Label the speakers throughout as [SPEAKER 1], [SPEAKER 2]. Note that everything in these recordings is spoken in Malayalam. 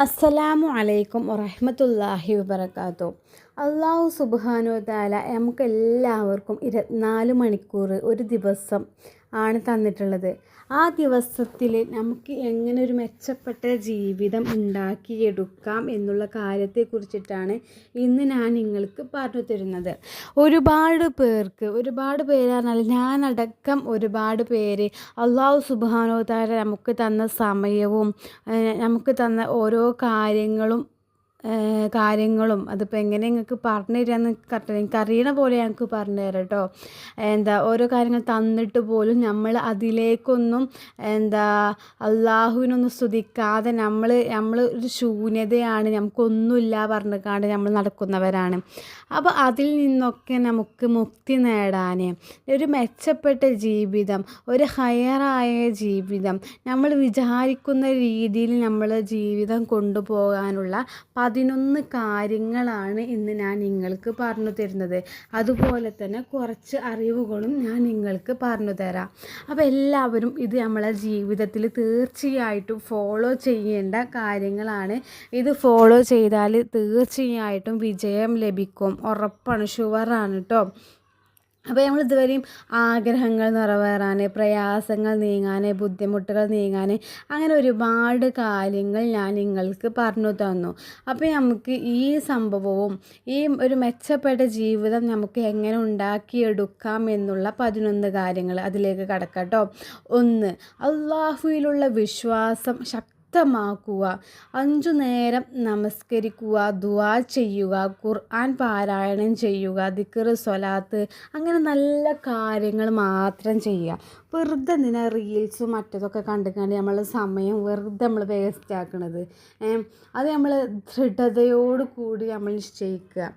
[SPEAKER 1] അസ്സലാമു അലൈക്കും വറഹ്മത്തുള്ളാഹി വബറകാതുഹു. അള്ളാഹു സുബ്ഹാനഹു വതആല നമുക്ക് എല്ലാവർക്കും 24 മണിക്കൂർ ഒരു ദിവസം ആണ് തന്നിട്ടുള്ളത്. ആ ദിവസത്തിൽ നമുക്ക് എങ്ങനെ ഒരു മെച്ചപ്പെട്ട ജീവിതം ഉണ്ടാക്കിയെടുക്കാം എന്നുള്ള കാര്യത്തെക്കുറിച്ചിട്ടാണ് ഇന്ന് ഞാൻ നിങ്ങൾക്ക് പറഞ്ഞു തരുന്നത്. ഒരുപാട് പേര് പറഞ്ഞാൽ ഞാനടക്കം ഒരുപാട് പേര് അള്ളാഹു സുബ്ഹാനഹു വതആല നമുക്ക് തന്ന സമയവും നമുക്ക് തന്ന ഓരോ കാര്യങ്ങളും അതിപ്പോൾ എങ്ങനെ നിങ്ങൾക്ക് പറഞ്ഞു തരാമെന്ന് കറക്റ്റ് എനിക്കറിയണ പോലെ ഞങ്ങൾക്ക് പറഞ്ഞു തരാം കേട്ടോ. ഓരോ കാര്യങ്ങൾ തന്നിട്ട് പോലും നമ്മൾ അതിലേക്കൊന്നും അള്ളാഹുവിനൊന്നും സ്തുതിക്കാതെ നമ്മൾ ഒരു ശൂന്യതയാണ്, നമുക്കൊന്നുമില്ല പറഞ്ഞിക്കാണ്ട് നമ്മൾ നടക്കുന്നവരാണ്. അപ്പോൾ അതിൽ നിന്നൊക്കെ നമുക്ക് മുക്തി നേടാൻ ഒരു മെച്ചപ്പെട്ട ജീവിതം, ഒരു ഹയറായ ജീവിതം, നമ്മൾ വിചാരിക്കുന്ന രീതിയിൽ നമ്മൾ ജീവിതം കൊണ്ടുപോകാനുള്ള 11 കാര്യങ്ങളാണ് ഇന്ന് ഞാൻ നിങ്ങൾക്ക് പറഞ്ഞു തരുന്നത്. അതുപോലെ തന്നെ കുറച്ച് അറിവുകളും ഞാൻ നിങ്ങൾക്ക് പറഞ്ഞു തരാം. അപ്പോൾ എല്ലാവരും ഇത് നമ്മളെ ജീവിതത്തിൽ തീർച്ചയായിട്ടും ഫോളോ ചെയ്യേണ്ട കാര്യങ്ങളാണ്. ഇത് ഫോളോ ചെയ്താൽ തീർച്ചയായിട്ടും വിജയം ലഭിക്കും, ഉറപ്പാണ്, ഷുവറാണ് കേട്ടോ. അപ്പോൾ നമ്മൾ ഇതുവരെയും ആഗ്രഹങ്ങൾ നിറവേറാൻ, പ്രയാസങ്ങൾ നീങ്ങാൻ, ബുദ്ധിമുട്ടുകൾ നീങ്ങാൻ, അങ്ങനെ ഒരുപാട് കാര്യങ്ങൾ ഞാൻ നിങ്ങൾക്ക് പറഞ്ഞു തന്നു. അപ്പോൾ നമുക്ക് ഈ സംഭവവും ഈ ഒരു മെച്ചപ്പെട്ട ജീവിതം നമുക്ക് എങ്ങനെ ഉണ്ടാക്കിയെടുക്കാം എന്നുള്ള 11 കാര്യങ്ങൾ അതിലേക്ക് കടക്കാം കേട്ടോ. 1. അള്ളാഹുവിലുള്ള വിശ്വാസം ശക്തമാക്കുക. 5 നേരം നമസ്കരിക്കുക, ദുആ ചെയ്യുക, ഖുർആൻ പാരായണം ചെയ്യുക, ദിക്ർ, സ്വലാത്ത്, അങ്ങനെ നല്ല കാര്യങ്ങൾ മാത്രം ചെയ്യുക. വെറുതെ എന്തിനാ റീൽസും മറ്റതൊക്കെ കണ്ടുകൊണ്ട് നമ്മൾ സമയം വെറുതെ നമ്മൾ വേസ്റ്റ് ആക്കണത്. അത് നമ്മൾ ദൃഢതയോട് കൂടി നമ്മൾ നിശ്ചയിക്കുക.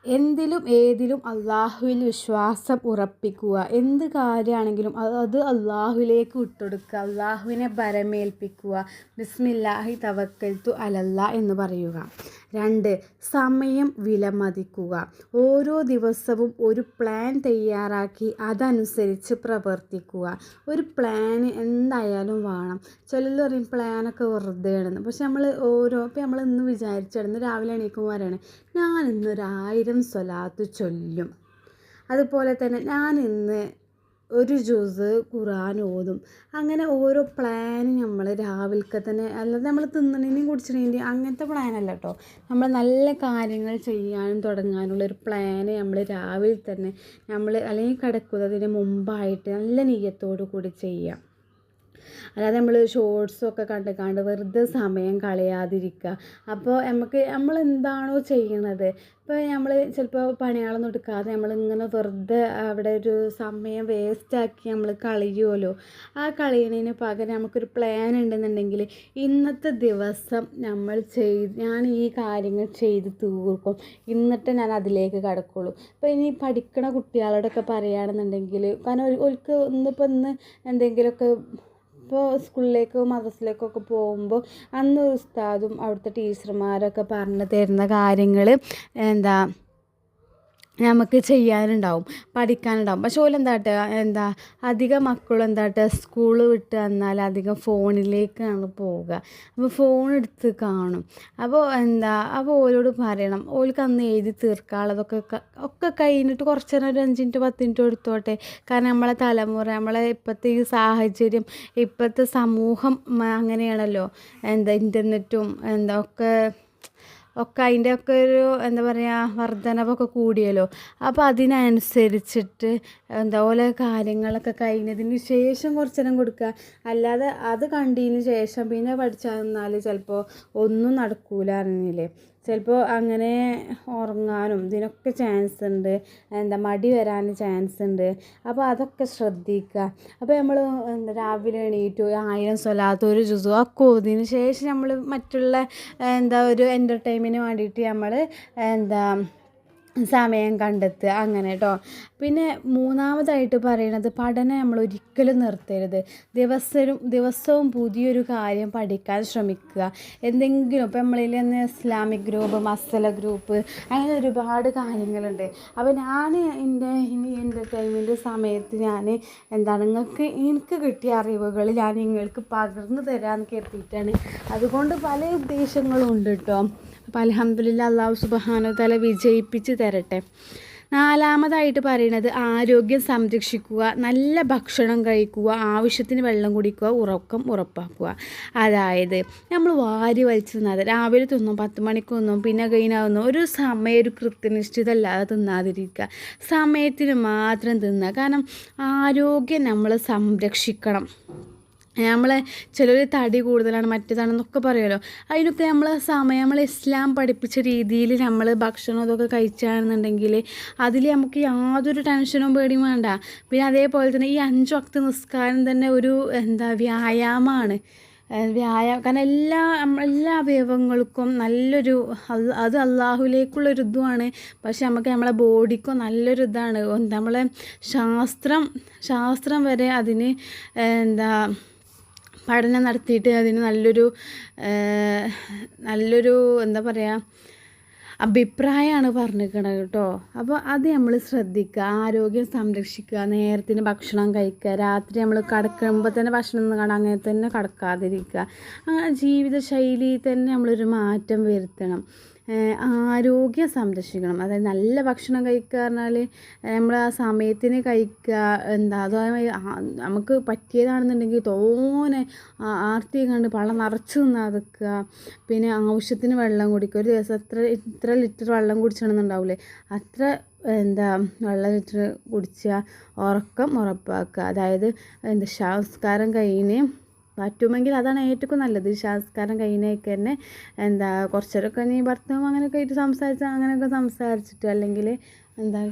[SPEAKER 1] എന്തിലും ഏതിലും അള്ളാഹുവിൽ വിശ്വാസം ഉറപ്പിക്കുക. എന്ത് കാര്യമാണെങ്കിലും അത് അള്ളാഹുവിലേക്ക് വിട്ടുകൊടുക്കുക, അള്ളാഹുവിനെ ഭരമേൽപ്പിക്കുക. ബിസ്മില്ലാഹി തവക്കൽതു അലല്ലാ എന്ന് പറയുക. 2. സമയം വിലമതിക്കുക. ഓരോ ദിവസവും ഒരു പ്ലാൻ തയ്യാറാക്കി അതനുസരിച്ച് പ്രവർത്തിക്കുക. ഒരു പ്ലാൻ എന്തായാലും വേണം. ചിലർ പറയും പ്ലാനൊക്കെ വെറുതെ ആണെന്ന്. പക്ഷെ ഇപ്പോൾ നമ്മൾ ഇന്ന് വിചാരിച്ചിടുന്ന് രാവിലെ എണീക്കുമ്പോൾ പറയണേ ഞാൻ ഇന്നൊരു 1000 സ്വലാത്ത് ചൊല്ലും, അതുപോലെ തന്നെ ഞാൻ ഇന്ന് ഒരു ജുസ് ഖുർആൻ ഓതും. അങ്ങനെ ഓരോ പ്ലാനും നമ്മൾ രാവിലത്തെ തന്നെ, അല്ലാതെ നമ്മൾ തിന്നണേൻ്റെയും കുടിച്ചണേൻ്റെയും അങ്ങനത്തെ പ്ലാനല്ല കേട്ടോ. നമ്മൾ നല്ല കാര്യങ്ങൾ ചെയ്യാനും തുടങ്ങാനുള്ളൊരു പ്ലാന് നമ്മൾ രാവിലെ തന്നെ അല്ലെങ്കിൽ കിടക്കുന്നതിന് മുമ്പായിട്ട് നല്ല നിയ്യത്തോടു കൂടി ചെയ്യാം. അല്ലാതെ നമ്മൾ ഷോർട്സൊക്കെ കണ്ട് വെറുതെ സമയം കളയാതിരിക്കുക. അപ്പോൾ നമ്മളെന്താണോ ചെയ്യണത്, ഇപ്പോൾ നമ്മൾ ചിലപ്പോൾ പണികളൊന്നും എടുക്കാതെ നമ്മളിങ്ങനെ വെറുതെ അവിടെ ഒരു സമയം വേസ്റ്റാക്കി നമ്മൾ കളയുമല്ലോ. ആ കളയുന്നതിന് പകരം നമുക്കൊരു പ്ലാൻ ഉണ്ടെന്നുണ്ടെങ്കിൽ ഇന്നത്തെ ദിവസം ഞാൻ ഈ കാര്യങ്ങൾ ചെയ്ത് തീർക്കും, എന്നിട്ട് ഞാൻ അതിലേക്ക് കടക്കുള്ളൂ. ഇപ്പോൾ ഇനി പഠിക്കണ കുട്ടികളോടൊക്കെ പറയുകയാണെന്നുണ്ടെങ്കിൽ, കാരണം ഇന്ന് എന്തെങ്കിലുമൊക്കെ ഇപ്പോൾ സ്കൂളിലേക്കോ മദ്രസയിലേക്കൊക്കെ പോകുമ്പോൾ അന്ന് ഉസ്താദും അവിടുത്തെ ടീച്ചർമാരൊക്കെ പറഞ്ഞു തരുന്ന കാര്യങ്ങൾ നമുക്ക് ചെയ്യാനുണ്ടാവും, പഠിക്കാനുണ്ടാവും. പക്ഷെ അധികം മക്കളും സ്കൂൾ വിട്ട് വന്നാൽ അധികം ഫോണിലേക്കാണ് പോവുക. അപ്പോൾ ഫോൺ എടുത്ത് കാണും. അപ്പോൾ ഓരോട് പറയണം, ഓൾക്ക് അന്ന് എഴുതി തീർക്കാനുള്ളതൊക്കെ കഴിഞ്ഞിട്ട് കുറച്ച് നേരം ഒരു 5 മിനിറ്റ് 10 മിനിറ്റ് എടുത്തോട്ടെ. കാരണം നമ്മളെ തലമുറ, നമ്മളെ ഇപ്പോഴത്തെ ഈ സാഹചര്യം, ഇപ്പോഴത്തെ സമൂഹം അങ്ങനെയാണല്ലോ. ഇൻ്റർനെറ്റും ഒക്കെ അതിൻ്റെ ഒക്കെ ഒരു വർധനവൊക്കെ കൂടിയല്ലോ. അപ്പോൾ അതിനനുസരിച്ചിട്ട് ഓരോ കാര്യങ്ങളൊക്കെ കഴിഞ്ഞതിന് ശേഷം കുറച്ച് നേരം കൊടുക്കുക. അല്ലാതെ അത് കണ്ടതിന് ശേഷം പിന്നെ പഠിച്ചാൽ നിന്നാൽ ചിലപ്പോൾ ഒന്നും നടക്കൂല അറിഞ്ഞില്ലേ. ചിലപ്പോൾ അങ്ങനെ ഉറങ്ങാനും ഇതിനൊക്കെ ചാൻസ് ഉണ്ട്, മടി വരാൻ ചാൻസ് ഉണ്ട്. അപ്പോൾ അതൊക്കെ ശ്രദ്ധിക്കുക. അപ്പോൾ നമ്മൾ രാവിലെ എണീറ്റു 1000 സ്വലാത്ത് ഒരു ജുസു ഒക്കെ ഓതിയതിന് ശേഷം നമ്മൾ മറ്റുള്ള ഒരു എൻ്റർടൈൻമെൻറ്റിന് വേണ്ടിയിട്ട് നമ്മൾ സമയം കണ്ടെത്തുക, അങ്ങനെ കേട്ടോ. പിന്നെ മൂന്നാമതായിട്ട് പറയുന്നത് പഠനം നമ്മൾ ഒരിക്കലും നിർത്തരുത്. ദിവസവും പുതിയൊരു കാര്യം പഠിക്കാൻ ശ്രമിക്കുക. എന്തെങ്കിലും ഇപ്പോൾ നമ്മളിൽ തന്നെ ഇസ്ലാമിക് ഗ്രൂപ്പ്, മസല ഗ്രൂപ്പ്, അങ്ങനെ ഒരുപാട് കാര്യങ്ങളുണ്ട്. അപ്പോൾ ഞാൻ എൻ്റെ ടൈമിൻ്റെ സമയത്ത് ഞാൻ എനിക്ക് കിട്ടിയ അറിവുകൾ ഞാൻ നിങ്ങൾക്ക് പകർന്നു തരാമെന്ന് കരുതിയിട്ടാണ്. അതുകൊണ്ട് പല ഉദ്ദേശങ്ങളും ഉണ്ട് കേട്ടോ. അപ്പോൾ അൽഹംദുലില്ലാഹ് അല്ലാഹു സുബ്ഹാനഹു വ തആല വിജയിപ്പിച്ച് തരട്ടെ. നാലാമതായിട്ട് പറയുന്നത് ആരോഗ്യം സംരക്ഷിക്കുക, നല്ല ഭക്ഷണം കഴിക്കുക, ആവശ്യത്തിന് വെള്ളം കുടിക്കുക, ഉറക്കം ഉറപ്പാക്കുക. അതായത് നമ്മൾ വാരി വലിച്ച് തിന്നാതെ രാവിലെ തിന്നും, 10 മണിക്ക് തിന്നും, പിന്നെ കഴിഞ്ഞാവുന്നു ഒരു സമയം ഒരു കൃത്യനിഷ്ഠിതല്ലാതെ തിന്നാതിരിക്കുക. സമയത്തിന് മാത്രം തിന്നുക. കാരണം ആരോഗ്യം നമ്മൾ സംരക്ഷിക്കണം. ചിലർ തടി കൂടുതലാണ് മറ്റേതാണെന്നൊക്കെ പറയുമല്ലോ. അതിനൊക്കെ നമ്മൾ ഇസ്ലാം പഠിപ്പിച്ച രീതിയിൽ നമ്മൾ ഭക്ഷണം ഇതൊക്കെ കഴിച്ചാണെന്നുണ്ടെങ്കിൽ അതിൽ നമുക്ക് യാതൊരു ടെൻഷനും പേടിയും വേണ്ട. പിന്നെ അതേപോലെ തന്നെ ഈ 5 വക്ത് നിസ്കാരം തന്നെ ഒരു വ്യായാമമാണ്. കാരണം എല്ലാ അവയവങ്ങൾക്കും നല്ലൊരു അത് അള്ളാഹുലേക്കുള്ളൊരു ഇതുമാണ്. പക്ഷെ നമുക്ക് നമ്മളെ ബോഡിക്കും നല്ലൊരു ഇതാണ്. നമ്മളെ ശാസ്ത്രം വരെ അതിന് പഠനം നടത്തിയിട്ട് അതിന് നല്ലൊരു എന്താ പറയുക അഭിപ്രായമാണ് പറഞ്ഞിരിക്കണത് കേട്ടോ. അപ്പോൾ അത് നമ്മൾ ശ്രദ്ധിക്കുക, ആരോഗ്യം സംരക്ഷിക്കുക, നേരത്തിന് ഭക്ഷണം കഴിക്കുക, രാത്രി നമ്മൾ കിടക്കുമ്പോൾ തന്നെ ഭക്ഷണം കാണാൻ അങ്ങനെ തന്നെ കിടക്കാതിരിക്കുക. അങ്ങനെ ജീവിതശൈലിയിൽ തന്നെ നമ്മളൊരു മാറ്റം വരുത്തണം. ആരോഗ്യം സംരക്ഷിക്കണം. അതായത് നല്ല ഭക്ഷണം കഴിക്കുക പറഞ്ഞാൽ നമ്മൾ ആ സമയത്തിന് കഴിക്കുക. അതുമായി നമുക്ക് പറ്റിയതാണെന്നുണ്ടെങ്കിൽ തോനെ ആർത്തി കണ്ട് പള്ളം നിറച്ച് തിന്നാതിരിക്കുക. പിന്നെ ആവശ്യത്തിന് വെള്ളം കുടിക്കുക. ഒരു ദിവസം ഇത്ര ലിറ്റർ വെള്ളം കുടിച്ചണമെന്നുണ്ടാവില്ലേ, അത്ര വെള്ളം ലിറ്റർ കുടിക്കുക. ഉറക്കം ഉറപ്പാക്കുക. അതായത് ശാസ്കാരം കഴിഞ്ഞ് പറ്റുമെങ്കിൽ അതാണ് ഏറ്റവും നല്ലത്. ശാസ്കാരം കഴിഞ്ഞൊക്കെ തന്നെ കുറച്ചേരൊക്കെ നീ ഭർത്താവും അങ്ങനെയൊക്കെ ആയിട്ട് അങ്ങനെയൊക്കെ സംസാരിച്ചിട്ട് അല്ലെങ്കിൽ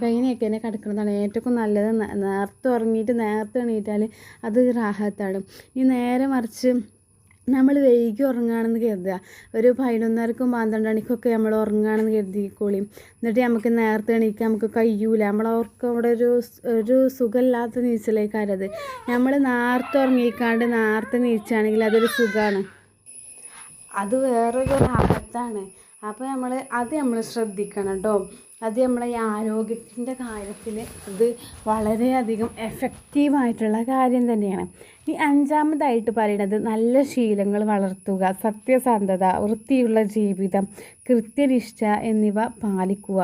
[SPEAKER 1] കഴിഞ്ഞൊക്കെ തന്നെ കിടക്കുന്നതാണ് ഏറ്റവും നല്ലത്. നേരത്തെ ഉറങ്ങിയിട്ട് നേരത്തെ എണീറ്റാൽ അത് റാഹത്താണ്. ഈ നേരെ മറിച്ച് നമ്മൾ വൈകി ഉറങ്ങുകയാണെന്ന് കരുതുക, ഒരു 11:30ക്കും 12 മണിക്കൊക്കെ നമ്മൾ ഉറങ്ങുകയാണെന്ന് കരുതിക്കോളിയും. എന്നിട്ട് നമുക്ക് നേരത്തെ എണീക്കാൻ നമുക്ക് കഴിയൂല. നമ്മളവർക്ക് അവിടെ ഒരു സുഖമില്ലാത്ത നീച്ചലേക്കാരത്. നമ്മൾ നേരത്തെ ഉറങ്ങിക്കാണ്ട് നേരത്തെ നീച്ചാണെങ്കിൽ അതൊരു സുഖമാണ്, അത് വേറൊരു റാഹത്താണ്. അപ്പോൾ നമ്മൾ ശ്രദ്ധിക്കണം കേട്ടോ. അത് നമ്മളെ ഈ ആരോഗ്യത്തിൻ്റെ കാര്യത്തിൽ അത് വളരെയധികം എഫക്റ്റീവായിട്ടുള്ള കാര്യം തന്നെയാണ്. ഈ 5ാമതായിട്ട് പറയുന്നത് നല്ല ശീലങ്ങൾ വളർത്തുക, സത്യസന്ധത, വൃത്തിയുള്ള ജീവിതം, കൃത്യനിഷ്ഠ എന്നിവ പാലിക്കുക.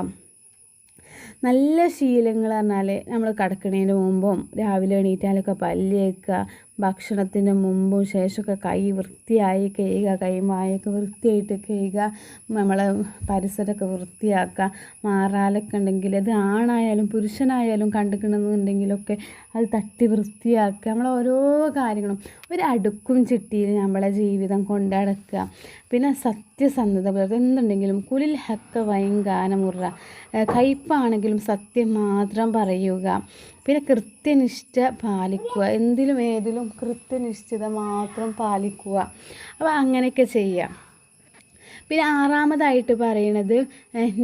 [SPEAKER 1] നല്ല ശീലങ്ങൾ പറഞ്ഞാൽ നമ്മൾ കിടക്കുന്നതിന് മുമ്പും രാവിലെ എണീറ്റാലൊക്കെ പല്ല് തേക്കുക, ഭക്ഷണത്തിന് മുമ്പും ശേഷമൊക്കെ കൈ വൃത്തിയായി കഴുകുക, കൈമായൊക്കെ വൃത്തിയായിട്ട് കഴുകുക, നമ്മളെ പരിസരമൊക്കെ വൃത്തിയാക്കുക. മാറാലൊക്കെ ഉണ്ടെങ്കിൽ അത് ആണായാലും പുരുഷനായാലും കണ്ടിക്കണമെന്നുണ്ടെങ്കിലൊക്കെ അത് തട്ടി വൃത്തിയാക്കുക. നമ്മൾ ഓരോ കാര്യങ്ങളും ഒരു അടുക്കും ചിട്ടിയിൽ നമ്മളെ ജീവിതം കൊണ്ടടക്കുക. പിന്നെ സത്യസന്ധത പുലർത്തുക. എന്തുണ്ടെങ്കിലും കുലിൽ ഹക്ക വൈങ്കാനമുറ, കയ്പാണെങ്കിലും സത്യം മാത്രം പറയുക. പിന്നെ കൃത്യനിഷ്ഠ പാലിക്കുക. എന്തിലും ഏതിലും കൃത്യനിഷ്ഠത മാത്രം പാലിക്കുക. അപ്പോൾ അങ്ങനെയൊക്കെ ചെയ്യാം. പിന്നെ 6ാമതായിട്ട് പറയുന്നത്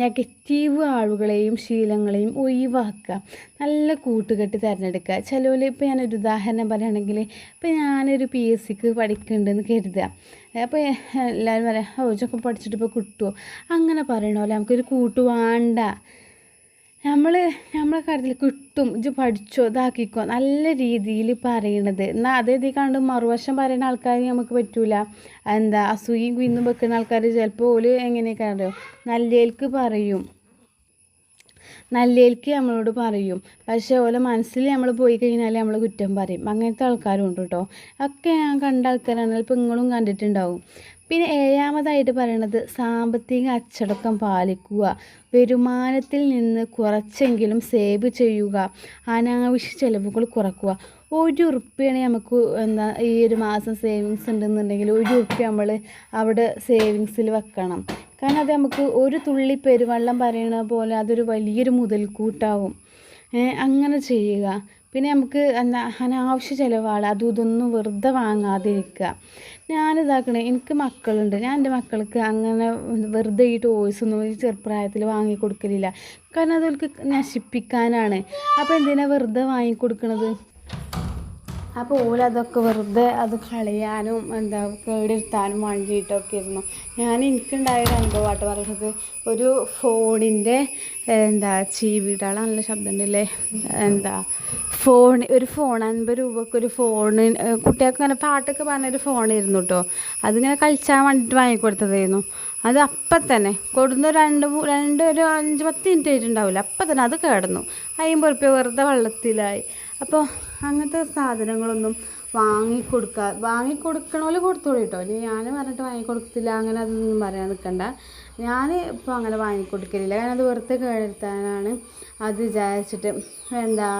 [SPEAKER 1] നെഗറ്റീവ് ആളുകളെയും ശീലങ്ങളെയും ഒഴിവാക്കുക. നല്ല കൂട്ടുകെട്ട് തിരഞ്ഞെടുക്കുക. ചിലവർ ഇപ്പോൾ ഞാനൊരു ഉദാഹരണം പറയുകയാണെങ്കിൽ, ഇപ്പോൾ ഞാനൊരു PSCക്ക് പഠിക്കുന്നുണ്ടെന്ന് കരുതുക. അപ്പോൾ എല്ലാവരും പറയാം, ഇതൊക്കെ പഠിച്ചിട്ട് ഇപ്പോൾ കിട്ടുമോ, അങ്ങനെ പറയണമല്ലോ. നമുക്കൊരു കൂട്ട് വേണ്ട. നമ്മളെ കാര്യത്തിൽ കിട്ടും, ഇജ്ജ് പഠിച്ചോ, ഇതാക്കിക്കോ, നല്ല രീതിയിൽ പറയണത്. എന്നാൽ അതേ കണ്ട് മറുവശം പറയുന്ന ആൾക്കാർ നമുക്ക് പറ്റൂല. അസൂയയും കുയിന്നും വെക്കുന്ന ആൾക്കാർ ചിലപ്പോൾ ഓല് എങ്ങനെയൊക്കെ അറിയോ, നല്ലേൽക്ക് നമ്മളോട് പറയും. പക്ഷേ ഓലെ മനസ്സിൽ നമ്മൾ പോയി കഴിഞ്ഞാൽ നമ്മൾ കുറ്റം പറയും. അങ്ങനത്തെ ആൾക്കാരും ഉണ്ട് കേട്ടോ. ഒക്കെ ഞാൻ കണ്ട ആൾക്കാരാണ്, ഇപ്പോൾ നിങ്ങളും കണ്ടിട്ടുണ്ടാവും. പിന്നെ 7ാമതായിട്ട് പറയുന്നത് സാമ്പത്തിക അച്ചടക്കം പാലിക്കുക. വരുമാനത്തിൽ നിന്ന് കുറച്ചെങ്കിലും സേവ് ചെയ്യുക. അനാവശ്യ ചിലവുകൾ കുറക്കുക. 1 ഉറുപ്പ്യാണ് നമുക്ക് ഈ ഒരു മാസം സേവിങ്സ് ഉണ്ടെന്നുണ്ടെങ്കിൽ 1 ഉറുപ്പ്യ നമ്മൾ അവിടെ സേവിങ്സിൽ വെക്കണം. കാരണം അത് നമുക്ക് ഒരു തുള്ളി പെരുവെള്ളം പറയണ പോലെ അതൊരു വലിയൊരു മുതൽക്കൂട്ടാവും. അങ്ങനെ ചെയ്യുക. പിന്നെ നമുക്ക് എന്താ അനാവശ്യ ചിലവാണ് അതും ഇതൊന്നും വെറുതെ വാങ്ങാതിരിക്കുക. ഞാനിതാക്കണേ, എനിക്ക് മക്കളുണ്ട്, ഞാൻ എൻ്റെ മക്കൾക്ക് അങ്ങനെ വെറുതെ ഈ ടോയ്സൊന്നും ഈ ചെറുപ്രായത്തിൽ വാങ്ങി കൊടുക്കലില്ല. കാരണം അതൊക്കെ നശിപ്പിക്കാനാണ്. അപ്പോൾ എന്തിനാണ് വെറുതെ വാങ്ങിക്കൊടുക്കണത്? അപ്പോൾ ഓലതൊക്കെ വെറുതെ അത് കളയാനും എന്താ കേടെടുത്താനും വേണ്ടിയിട്ടൊക്കെ ഇരുന്നു. എനിക്കുണ്ടായൊരു അനുഭവമായിട്ട് പറയുന്നത്, ഒരു ഫോണിൻ്റെ എന്താ ചീവിടാൾ നല്ല ശബ്ദമുണ്ടല്ലേ, എന്താ ഒരു ഫോൺ 50 രൂപയ്ക്ക് ഒരു ഫോണ് കുട്ടികൾക്ക് അങ്ങനെ പാട്ടൊക്കെ പറഞ്ഞൊരു ഫോണായിരുന്നു കേട്ടോ. അതിങ്ങനെ കളിച്ചാൻ വേണ്ടിയിട്ട് വാങ്ങിക്കൊടുത്തതായിരുന്നു. അത് അപ്പം തന്നെ കൊടുന്ന് ഒരു 5-10 മിനിറ്റ് ആയിട്ടുണ്ടാവില്ല, അപ്പം തന്നെ അത് കിടന്നു. 50 ഉറുപ്പ്യ വെറുതെ വെള്ളത്തിലായി. അപ്പോൾ അങ്ങനത്തെ സാധനങ്ങളൊന്നും വാങ്ങിക്കൊടുക്കണോല് കൊടുത്തോളൂ കേട്ടോ. ഇനി ഞാൻ പറഞ്ഞിട്ട് വാങ്ങിക്കൊടുത്തില്ല അങ്ങനെ അതൊന്നും പറയാൻ നിൽക്കണ്ട. ഞാൻ ഇപ്പോൾ അങ്ങനെ വാങ്ങിക്കൊടുക്കലില്ല, കാരണം അത് വെറുതെ കേടെടുത്താനാണ് അത് വിചാരിച്ചിട്ട്. എന്താ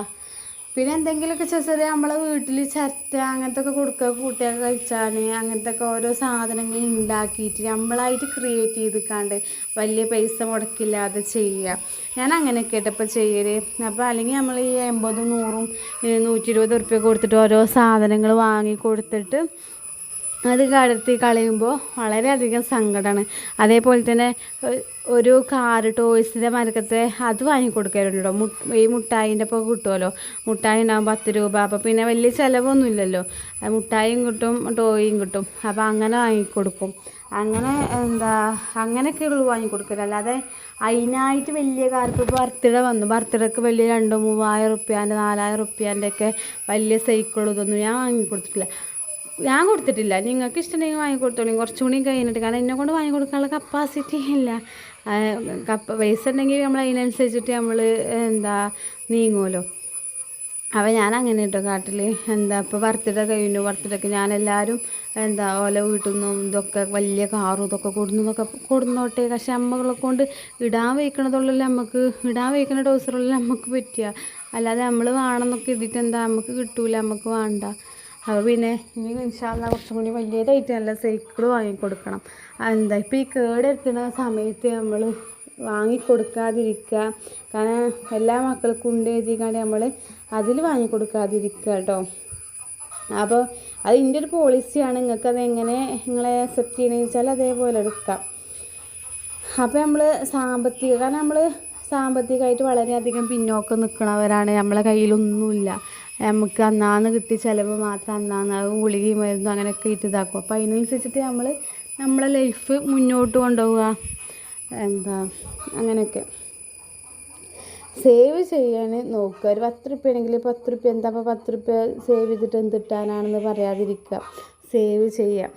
[SPEAKER 1] പിന്നെ എന്തെങ്കിലുമൊക്കെ ചെറിയ നമ്മളെ വീട്ടിൽ ചിരട്ട അങ്ങനത്തെ ഒക്കെ കൊടുക്കുക, കുട്ടികൾക്ക് കഴിച്ചാൽ അങ്ങനത്തെ ഒക്കെ ഓരോ സാധനങ്ങൾ ഉണ്ടാക്കിയിട്ട് നമ്മളായിട്ട് ക്രിയേറ്റ് ചെയ്തിക്കാണ്ട് വലിയ പൈസ മുടക്കില്ലാതെ ചെയ്യുക. ഞാൻ അങ്ങനെയൊക്കെ ആയിട്ട് ഇപ്പോൾ ചെയ്യൽ. അപ്പോൾ അല്ലെങ്കിൽ നമ്മൾ ഈ 80, 100, 120 ഉറുപ്പ്യ കൊടുത്തിട്ട് ഓരോ സാധനങ്ങൾ വാങ്ങി കൊടുത്തിട്ട് അത് കടത്തി കളയുമ്പോൾ വളരെയധികം സങ്കടമാണ്. അതേപോലെ തന്നെ ഒരു കാറ് ടോയ്സിൻ്റെ മരക്കത്തെ അത് വാങ്ങിക്കൊടുക്കലുണ്ടോ. ഈ മുട്ടായിൻ്റെ ഇപ്പോൾ കിട്ടുമല്ലോ, മുട്ടായി ഉണ്ടാകും 10 രൂപ. അപ്പോൾ പിന്നെ വലിയ ചിലവൊന്നുമില്ലല്ലോ, മുട്ടായിയും കിട്ടും ടോയും കിട്ടും. അപ്പോൾ അങ്ങനെ വാങ്ങിക്കൊടുക്കും. അങ്ങനെ അങ്ങനെയൊക്കെ ഉള്ളൂ വാങ്ങിക്കൊടുക്കല്. അല്ലാതെ അതിനായിട്ട് വലിയ കാർക്ക് ഇപ്പോൾ ബർത്ത്ഡേക്ക് വലിയ 2-3,000 ഉറുപ്പ്യേൻ്റെ 4,000 ഉറുപ്പ്യേൻ്റെ ഒക്കെ വലിയ സൈക്കിളും ഇതൊന്നും ഞാൻ കൊടുത്തിട്ടില്ല. നിങ്ങൾക്ക് ഇഷ്ടമുണ്ടെങ്കിൽ വാങ്ങിക്കൊടുത്തോളൂ, കുറച്ചും കൂടി കഴിഞ്ഞിട്ട്. കാരണം എന്നെ കൊണ്ട് വാങ്ങിക്കൊടുക്കാനുള്ള കപ്പാസിറ്റി ഇല്ല. പൈസ ഉണ്ടെങ്കിൽ നമ്മൾ അതിനനുസരിച്ചിട്ട് നമ്മൾ നീങ്ങുമല്ലോ. അപ്പോൾ ഞാൻ അങ്ങനെ കേട്ടോ കാട്ടിൽ. ഇപ്പോൾ ബർത്ത്ഡേ കഴിഞ്ഞു, ബർത്ത്ഡേക്ക് ഞാനെല്ലാവരും ഓല വീട്ടിൽ നിന്നും ഇതൊക്കെ വലിയ കാറും ഇതൊക്കെ കൊടുന്നോട്ടെ. പക്ഷെ അമ്മകളെ കൊണ്ട് ഇടാൻ വയ്ക്കണതുള്ളല്ലോ, ഇടാൻ വയ്ക്കുന്ന ടോയ്സറുള്ള നമുക്ക് പറ്റുക. അല്ലാതെ നമ്മൾ വേണമെന്നൊക്കെ എഴുതിയിട്ട് നമുക്ക് കിട്ടൂല, നമുക്ക് വേണ്ട. അപ്പോൾ പിന്നെ ഇനി ഇൻഷാ അല്ലാഹ് കുറച്ചും കൂടി വലിയതായിട്ട് നല്ല സൈക്കിൾ വാങ്ങിക്കൊടുക്കണം. ഇപ്പോൾ ഈ കേടെടുക്കുന്ന സമയത്ത് നമ്മൾ വാങ്ങിക്കൊടുക്കാതിരിക്കുക. കാരണം എല്ലാ മക്കൾക്കും ഉണ്ട് എഴുതിക്കാണ്ട് നമ്മൾ അതിൽ വാങ്ങിക്കൊടുക്കാതിരിക്കുക കേട്ടോ. അപ്പോൾ അത് എൻ്റെ ഒരു പോളിസിയാണ്. നിങ്ങൾക്കത് എങ്ങനെ നിങ്ങളെ അക്സെപ്റ്റ് ചെയ്യണമെന്ന് വെച്ചാൽ അതേപോലെ എടുക്കാം. അപ്പോൾ നമ്മൾ സാമ്പത്തികമായിട്ട് വളരെയധികം പിന്നോക്കം നിൽക്കുന്നവരാണ്. നമ്മളെ കയ്യിലൊന്നുമില്ല. നമുക്ക് അന്നാന്ന് കിട്ടിയ ചിലവ് മാത്രം അന്നാന്ന് ഗുളികയും മരുന്നും അങ്ങനെയൊക്കെ ഇതാക്കും. അപ്പോൾ അതിനനുസരിച്ചിട്ട് നമ്മളെ ലൈഫ് മുന്നോട്ട് കൊണ്ടുപോവുക. അങ്ങനെയൊക്കെ സേവ് ചെയ്യാൻ നോക്കുക. ഒരു 10 ഉറുപ്പ്യ ആണെങ്കിൽ 10 ഉറുപ്പ്യ അപ്പോൾ 10 ഉറുപ്പ്യ സേവ് ചെയ്തിട്ട് എന്തിട്ടാനാണെന്ന് പറയാതിരിക്കുക, സേവ് ചെയ്യാം.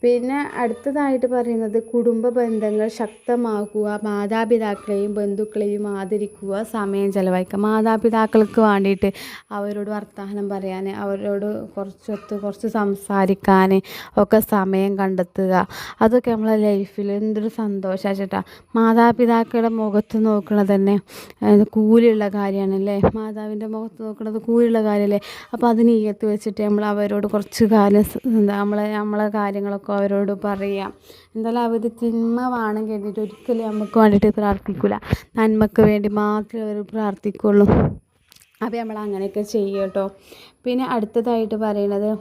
[SPEAKER 1] പിന്നെ അടുത്തതായിട്ട് പറയുന്നത് കുടുംബ ബന്ധങ്ങൾ ശക്തമാക്കുക, മാതാപിതാക്കളെയും ബന്ധുക്കളെയും ആദരിക്കുക, സമയം ചെലവഴിക്കുക. മാതാപിതാക്കൾക്ക് വേണ്ടിയിട്ട് അവരോട് വർത്തമാനം പറയാൻ, അവരോട് കുറച്ച് സംസാരിക്കാൻ ഒക്കെ സമയം കണ്ടെത്തുക. അതൊക്കെ നമ്മളെ ലൈഫിൽ എന്തൊരു സന്തോഷമാണ് ചേട്ടാ. മാതാപിതാക്കളുടെ മുഖത്ത് നോക്കണത് തന്നെ കൂലിയുള്ള കാര്യമാണല്ലേ. മാതാവിൻ്റെ മുഖത്ത് നോക്കുന്നത് കൂലിയുള്ള കാര്യമല്ലേ. അപ്പോൾ അത് നീയത്ത് വെച്ചിട്ട് നമ്മൾ അവരോട് കുറച്ച് കാലം നമ്മളെ കാര്യങ്ങളൊക്കെ അവരോട് പറയാം. എന്തായാലും അവർ തിന്മ വേണം കരുതിയിട്ട് ഒരിക്കലും നമുക്ക് വേണ്ടിയിട്ട് പ്രാർത്ഥിക്കില്ല, നന്മക്ക് വേണ്ടി മാത്രമേ അവർ പ്രാർത്ഥിക്കുള്ളൂ. അപ്പോൾ നമ്മൾ അങ്ങനെയൊക്കെ ചെയ്യും കേട്ടോ. പിന്നെ അടുത്തതായിട്ട് പറയുന്നത്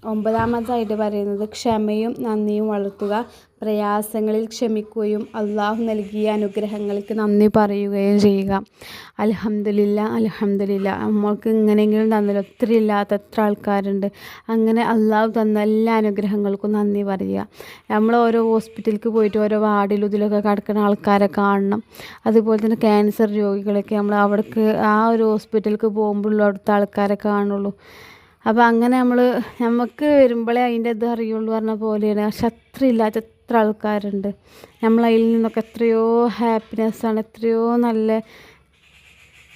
[SPEAKER 1] 9ാമതായിട്ട് പറയുന്നത് ക്ഷമയും നന്ദിയും വളർത്തുക. പ്രയാസങ്ങളിൽ ക്ഷമിക്കുകയും അള്ളാഹു നൽകിയ അനുഗ്രഹങ്ങൾക്ക് നന്ദി പറയുകയും ചെയ്യുക. അൽഹംദുലില്ലാ നമ്മൾക്ക് ഇങ്ങനെയെങ്കിലും തന്നല്ലോ. ഒത്തിരി ഇല്ലാത്ത എത്ര ആൾക്കാരുണ്ട്. അങ്ങനെ അള്ളാഹു തന്ന എല്ലാ അനുഗ്രഹങ്ങൾക്കും നന്ദി പറയുക. നമ്മൾ ഓരോ ഹോസ്പിറ്റലിലേക്ക് പോയിട്ട് ഓരോ വാർഡിലും ഇതിലൊക്കെ കിടക്കുന്ന ആൾക്കാരെ കാണണം. അതുപോലെ തന്നെ ക്യാൻസർ രോഗികളൊക്കെ നമ്മൾ അവിടേക്ക് ആ ഒരു ഹോസ്പിറ്റലിലേക്ക് പോകുമ്പോഴുള്ള അവിടുത്തെ ആൾക്കാരെ കാണുള്ളൂ. അപ്പോൾ അങ്ങനെ നമുക്ക് വരുമ്പോഴേ അതിൻ്റെ ഇത് അറിയുള്ളൂ പറഞ്ഞ പോലെയാണ്. പക്ഷെ അത്ര ഇല്ലാത്ത എത്ര ആൾക്കാരുണ്ട്. നമ്മളതിൽ നിന്നൊക്കെ എത്രയോ ഹാപ്പിനെസ്സാണ്, എത്രയോ നല്ല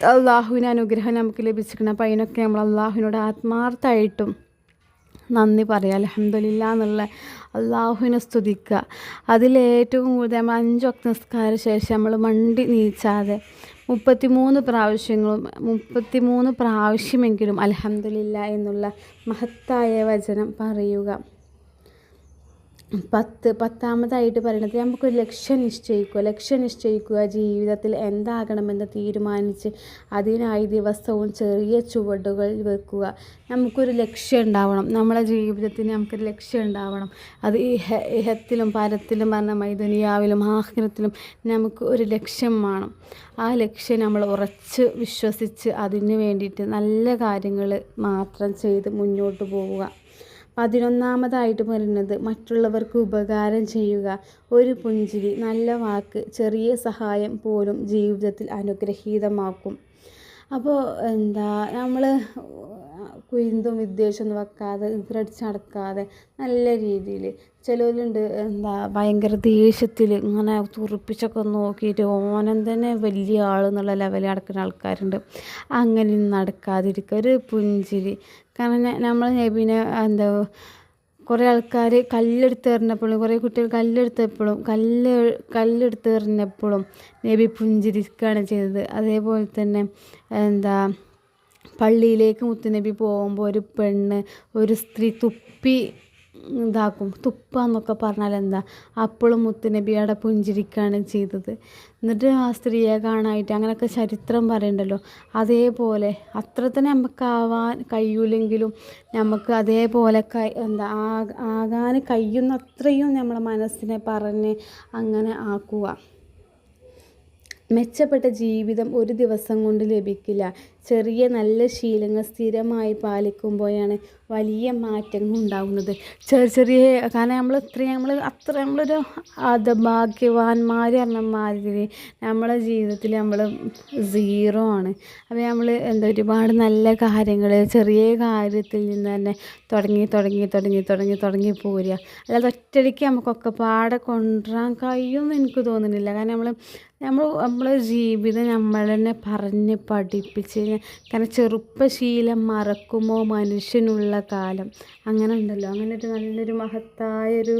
[SPEAKER 1] അള്ളാഹുവിൻ്റെ അനുഗ്രഹം നമുക്ക് ലഭിച്ചിരിക്കണം. അപ്പോൾ അതിനൊക്കെ നമ്മൾ അള്ളാഹുവിനോട് ആത്മാർത്ഥമായിട്ടും നന്ദി പറയുക. അൽഹംദുലില്ലാ എന്നുള്ള അള്ളാഹുവിനെ സ്തുതിക്കുക. അതിലേറ്റവും കൂടുതൽ നമ്മൾ 5 വക്ത് നിസ്കാര ശേഷം നമ്മൾ മണ്ടി നീച്ചാതെ 33 പ്രാവശ്യമെങ്കിലും അൽഹംദുലില്ലാ എന്നുള്ള മഹത്തായ വചനം പറയുക. പത്താമതായിട്ട് പറയുന്നത് നമുക്കൊരു ലക്ഷ്യം നിശ്ചയിക്കുക, ജീവിതത്തിൽ എന്താകണമെന്ന് തീരുമാനിച്ച് അതിനായി ദിവസവും ചെറിയ ചുവടുകൾ വെക്കുക. നമുക്കൊരു ലക്ഷ്യം ഉണ്ടാവണം, നമ്മളെ ജീവിതത്തിന് നമുക്കൊരു ലക്ഷ്യം ഉണ്ടാവണം. അത് ഇഹത്തിലും പരത്തിലും പറഞ്ഞ ദുനിയാവിലും ആഖിറത്തിലും നമുക്ക് ഒരു ലക്ഷ്യം വേണം. ആ ലക്ഷ്യം നമ്മൾ ഉറച്ച് വിശ്വസിച്ച് അതിന് വേണ്ടിയിട്ട് നല്ല കാര്യങ്ങൾ മാത്രം ചെയ്ത് മുന്നോട്ട് പോവുക. 11ാമതായിട്ട് പറയുന്നത് മറ്റുള്ളവർക്ക് ഉപകാരം ചെയ്യുക. ഒരു പുഞ്ചിരി, നല്ല വാക്ക്, ചെറിയ സഹായം പോലും ജീവിതത്തിൽ അനുഗ്രഹീതമാക്കും. അപ്പോൾ നമ്മൾ കുയിന്തും വിദ്വേഷമൊന്നും വെക്കാതെ ഇതിലടിച്ച് നടക്കാതെ നല്ല രീതിയിൽ, ചിലവരുണ്ട് ഭയങ്കര ദേഷ്യത്തിൽ ഇങ്ങനെ തുറപ്പിച്ചൊക്കെ നോക്കിയിട്ട് ഓനം തന്നെ വലിയ ആളെന്നുള്ള ലെവലിൽ നടക്കുന്ന ആൾക്കാരുണ്ട്. അങ്ങനെ നടക്കാതിരിക്കുക, ഒരു പുഞ്ചിരി. കാരണം നമ്മൾ നബിനെ കുറേ ആൾക്കാർ കല്ലെടുത്തെറിഞ്ഞപ്പോഴും, കുറേ കുട്ടികൾ കല്ലെടുത്തെറിഞ്ഞപ്പോഴും നബി പുഞ്ചിരിക്കുകയാണ് ചെയ്തത്. അതേപോലെ തന്നെ പള്ളിയിലേക്ക് മുത്തുനബി പോകുമ്പോൾ ഒരു സ്ത്രീ തുപ്പാന്നൊക്കെ പറഞ്ഞാൽ അപ്പോഴും മുത്തുനബി അവിടെ പുഞ്ചിരിക്കുകയാണ് ചെയ്തത്. എന്നിട്ട് ആ സ്ത്രീയെ കാണാനായിട്ട് അങ്ങനെയൊക്കെ ചരിത്രം പറയണ്ടല്ലോ. അതേപോലെ അത്ര തന്നെ നമുക്കാവാൻ കഴിയൂലെങ്കിലും നമുക്ക് അതേപോലെ ആകാൻ കഴിയുന്ന അത്രയും നമ്മളെ മനസ്സിനെ പറഞ്ഞ് അങ്ങനെ ആക്കുക. മെച്ചപ്പെട്ട ജീവിതം ഒരു ദിവസം കൊണ്ട് ലഭിക്കില്ല. ചെറിയ നല്ല ശീലങ്ങൾ സ്ഥിരമായി പാലിക്കുമ്പോഴാണ് വലിയ മാറ്റങ്ങൾ ഉണ്ടാകുന്നത്. ചെറിയ കാരണം നമ്മളൊരു ഭാഗ്യവാന്മാർ പറഞ്ഞ മാതിരി നമ്മളെ ജീവിതത്തിൽ നമ്മൾ സീറോ ആണ്. അപ്പോൾ നമ്മൾ ഒരുപാട് നല്ല കാര്യങ്ങൾ ചെറിയ കാര്യത്തിൽ നിന്ന് തന്നെ തുടങ്ങി പോരുക. അല്ലാതെ ഒറ്റയടിക്ക് നമുക്കൊക്കെ പാടെ കൊണ്ടുവരാൻ കഴിയുമെന്ന് എനിക്ക് തോന്നുന്നില്ല. കാരണം നമ്മളെ ജീവിതം നമ്മൾ തന്നെ പറഞ്ഞ് പഠിപ്പിച്ച്, കാരണം ചെറുപ്പശീലം മറക്കുമോ മനുഷ്യനുള്ള കാലം, അങ്ങനെ ഉണ്ടല്ലോ, അങ്ങനെ ഒരു നല്ലൊരു മഹത്തായൊരു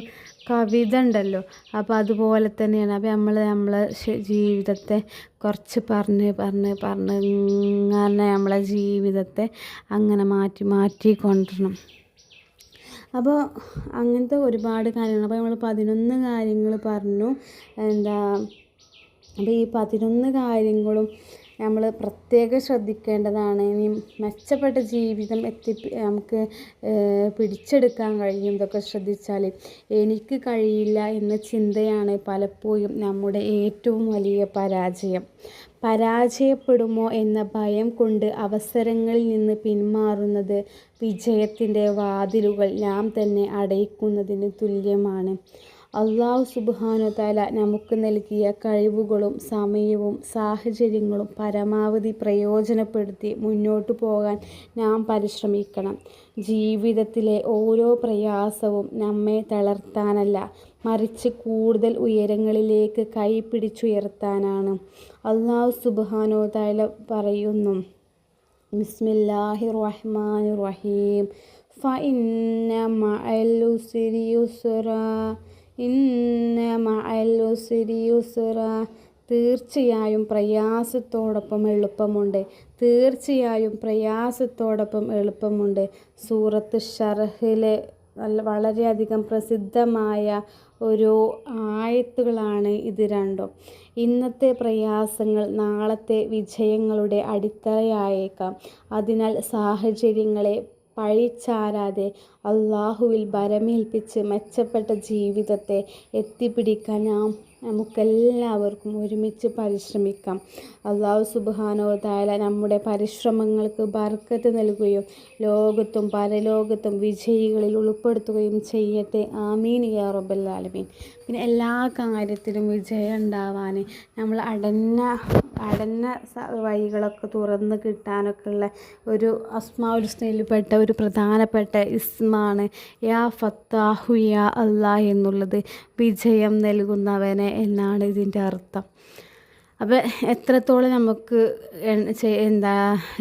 [SPEAKER 1] കവിത ഉണ്ടല്ലോ. അപ്പോൾ അതുപോലെ തന്നെയാണ്. അപ്പോൾ നമ്മളെ ജീവിതത്തെ കുറച്ച് പറഞ്ഞ് അങ്ങനെ നമ്മളെ ജീവിതത്തെ അങ്ങനെ മാറ്റി കൊണ്ടുവരണം. അപ്പോൾ അങ്ങനത്തെ ഒരുപാട് കാര്യങ്ങൾ. അപ്പോൾ നമ്മൾ 11 കാര്യങ്ങൾ പറഞ്ഞു. അപ്പോൾ ഈ 11 കാര്യങ്ങളും നമ്മൾ പ്രത്യേകം ശ്രദ്ധിക്കേണ്ടതാണ്. ഇനി മെച്ചപ്പെട്ട ജീവിതം നമുക്ക് പിടിച്ചെടുക്കാൻ കഴിയും ഇതൊക്കെ ശ്രദ്ധിച്ചാൽ. എനിക്ക് കഴിയില്ല എന്ന ചിന്തയാണ് പലപ്പോഴും നമ്മുടെ ഏറ്റവും വലിയ പരാജയം. പരാജയപ്പെടുമോ എന്ന ഭയം കൊണ്ട് അവസരങ്ങളിൽ നിന്ന് പിന്മാറുന്നത് വിജയത്തിൻ്റെ വാതിലുകൾ നാം തന്നെ അടയ്ക്കുന്നതിന് തുല്യമാണ്. അല്ലാഹു സുബ്ഹാനഹു വ തആല നമുക്ക് നൽകിയ കഴിവുകളും സമയവും സാഹചര്യങ്ങളും പരമാവധി പ്രയോജനപ്പെടുത്തി മുന്നോട്ട് പോകാൻ നാം പരിശ്രമിക്കണം. ജീവിതത്തിലെ ഓരോ പ്രയാസവും നമ്മെ തളർത്താനല്ല, മറിച്ച് കൂടുതൽ ഉയരങ്ങളിലേക്ക് കൈപിടിച്ചുയർത്താനാണ്. അല്ലാഹു സുബ്ഹാനഹു വ തആല പറയുന്നു, ബിസ്മില്ലാഹിർ റഹ്മാനിർ റഹീം, ഫഇന്ന മഅൽ ഉസ്രി യുസ്റാ, ഇന്ന മഅൽ ഉസ്രി യുസ്റാ. തീർച്ചയായും പ്രയാസത്തോടൊപ്പം എളുപ്പമുണ്ട്. സൂറത്ത് ഷർഹിലെ വളരെയധികം പ്രസിദ്ധമായ ഒരു ആയത്തുകളാണ് ഇത് രണ്ടും. ഇന്നത്തെ പ്രയാസങ്ങൾ നാളത്തെ വിജയങ്ങളുടെ അടിത്തറയായേക്കാം. അതിനാൽ സാഹചര്യങ്ങളെ പഴിച്ചാരാതെ അല്ലാഹുവിൽ ഭരമേൽപ്പിച്ച് മെച്ചപ്പെട്ട ജീവിതത്തെ എത്തിപ്പിടിക്കാൻ നമുക്കെല്ലാവർക്കും ഒരുമിച്ച് പരിശ്രമിക്കാം. അല്ലാഹു സുബ്ഹാനഹു വ തആല നമ്മുടെ പരിശ്രമങ്ങൾക്ക് ബർക്കത്ത് നൽകുകയും ലോകത്തും പരലോകത്തും വിജയികളിൽ ഉൾപ്പെടുത്തുകയും ചെയ്യട്ടെ. ആമീൻ യാ റബ്ബൽ ആലമീൻ. പിന്നെ എല്ലാ കാര്യത്തിലും വിജയം ഉണ്ടാവാൻ നമ്മൾ അടഞ്ഞ വഴികളൊക്കെ തുറന്ന് കിട്ടാനൊക്കെ ഉള്ള ഒരു അസ്മാഉൽ ഹുസ്നയിൽപ്പെട്ട ഒരു പ്രധാനപ്പെട്ട ഇസ്മാണ് യാ ഫത്താഹു യാ അല്ലാഹ് എന്നുള്ളത്. വിജയം നൽകുന്നവനെ എന്നാണ് ഇതിൻ്റെ അർത്ഥം. അപ്പോൾ എത്രത്തോളം നമുക്ക് എന്താ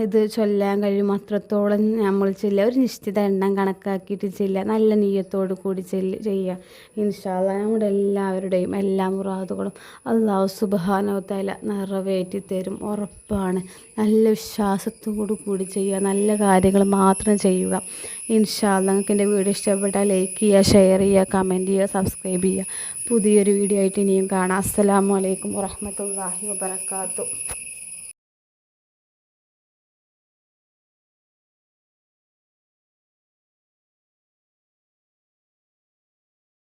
[SPEAKER 1] ഇത് ചൊല്ലാൻ കഴിയും അത്രത്തോളം നമ്മൾ ചെല്ലുക. ഒരു നിശ്ചിത എണ്ണം കണക്കാക്കിയിട്ട് ചെല്ലുക. നല്ല നീയത്തോടു കൂടി ചെയ്യുക. ഇൻഷാ അല്ലാഹ് നമ്മുടെ എല്ലാവരുടെയും എല്ലാ മുറാദുകളും അല്ലാഹു സുബ്ഹാനഹു വ തആല നിറവേറ്റി തരും, ഉറപ്പാണ്. നല്ല വിശ്വാസത്തോടു കൂടി ചെയ്യുക, നല്ല കാര്യങ്ങൾ മാത്രം ചെയ്യുക. ഇൻഷാ അല്ലാഹ്. നിങ്ങൾക്ക് എൻ്റെ വീഡിയോ ഇഷ്ടപ്പെട്ടാൽ ലൈക്ക് ചെയ്യുക, ഷെയർ ചെയ്യുക, കമൻറ്റ് ചെയ്യുക, സബ്സ്ക്രൈബ് ചെയ്യുക. പുതിയൊരു വീഡിയോ ആയിട്ട് ഇനിയും കാണാം. അസ്സലാമു അലൈക്കും വറഹ്മത്തുള്ളാഹി വബറകാതുഹു.